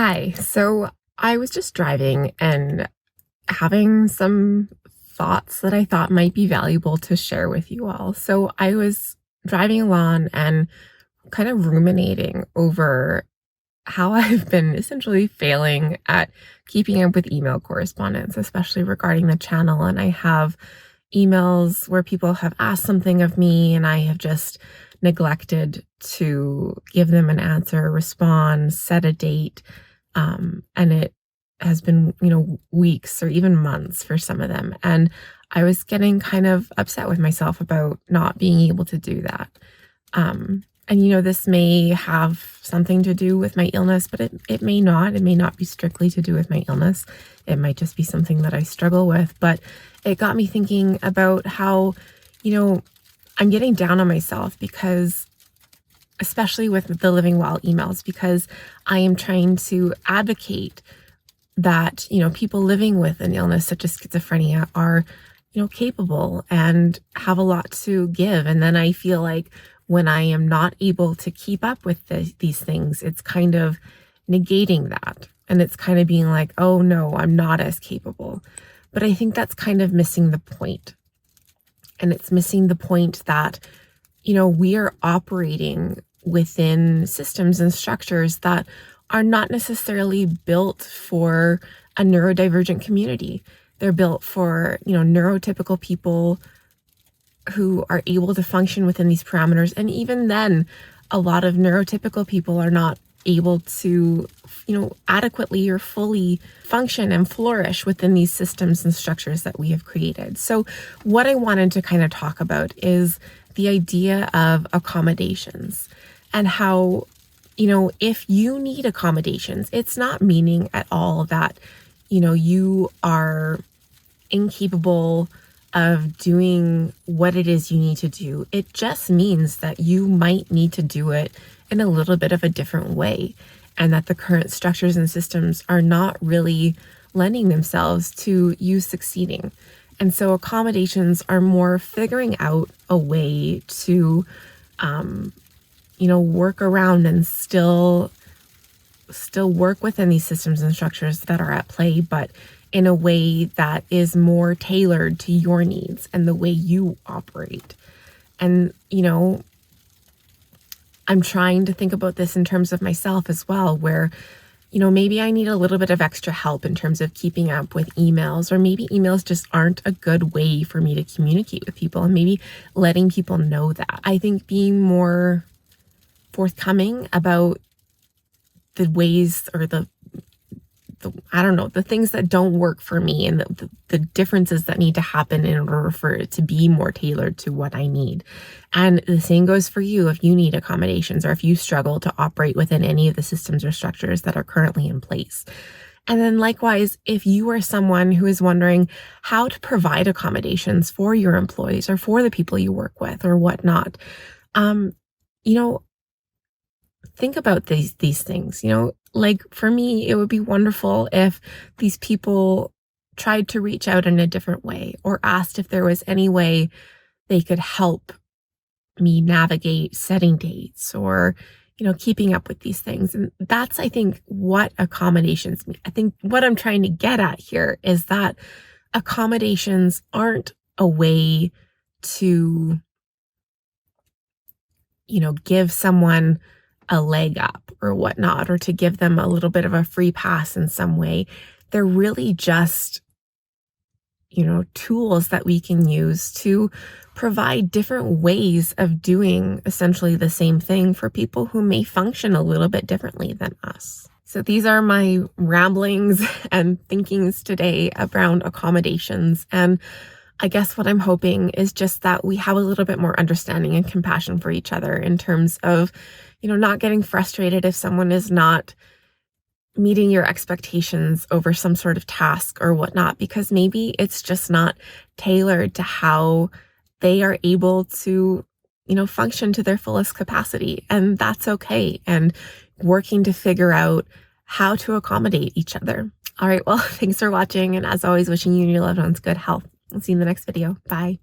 Hi. So I was just driving and having some thoughts that I thought might be valuable to share with you all. So I was driving along and kind of ruminating over how I've been essentially failing at keeping up with email correspondence, especially regarding the channel. And I have emails where people have asked something of me and I have just neglected to give them an answer, respond, set a date. And it has been, weeks or even months for some of them. And I was getting kind of upset with myself about not being able to do that. And this may have something to do with my illness, but it may not. It may not be strictly to do with my illness. It might just be something that I struggle with. But it got me thinking about how, I'm getting down on myself because, especially with the Living Well emails, because I am trying to advocate that, people living with an illness such as schizophrenia are, capable and have a lot to give. And then I feel like when I am not able to keep up with these things, it's kind of negating that. And it's kind of being like, oh no, I'm not as capable. But I think that's kind of missing the point. And it's missing the point that, we are operating within systems and structures that are not necessarily built for a neurodivergent community. They're built for, neurotypical people who are able to function within these parameters. And even then, a lot of neurotypical people are not able to, adequately or fully function and flourish within these systems and structures that we have created. So what I wanted to kind of talk about is the idea of accommodations and how, if you need accommodations, it's not meaning at all that, you are incapable of doing what it is you need to do. It just means that you might need to do it in a little bit of a different way, and that the current structures and systems are not really lending themselves to you succeeding. And so accommodations are more figuring out a way to, work around and still work within these systems and structures that are at play, but in a way that is more tailored to your needs and the way you operate. And, I'm trying to think about this in terms of myself as well, where, maybe I need a little bit of extra help in terms of keeping up with emails, or maybe emails just aren't a good way for me to communicate with people, and maybe letting people know that. I think being more forthcoming about the ways or the things that don't work for me, and the differences that need to happen in order for it to be more tailored to what I need. And the same goes for you if you need accommodations or if you struggle to operate within any of the systems or structures that are currently in place. And then likewise, if you are someone who is wondering how to provide accommodations for your employees or for the people you work with or whatnot, think about these things. Like for me, it would be wonderful if these people tried to reach out in a different way or asked if there was any way they could help me navigate setting dates or, keeping up with these things. And that's, I think, what accommodations mean. I think what I'm trying to get at here is that accommodations aren't a way to, give someone a leg up or whatnot, or to give them a little bit of a free pass in some way. They're really just, tools that we can use to provide different ways of doing essentially the same thing for people who may function a little bit differently than us. So these are my ramblings and thinkings today around accommodations. And I guess what I'm hoping is just that we have a little bit more understanding and compassion for each other in terms of, not getting frustrated if someone is not meeting your expectations over some sort of task or whatnot, because maybe it's just not tailored to how they are able to, function to their fullest capacity. And that's okay. And working to figure out how to accommodate each other. All right. Well, thanks for watching. And as always, wishing you and your loved ones good health. I'll see you in the next video. Bye.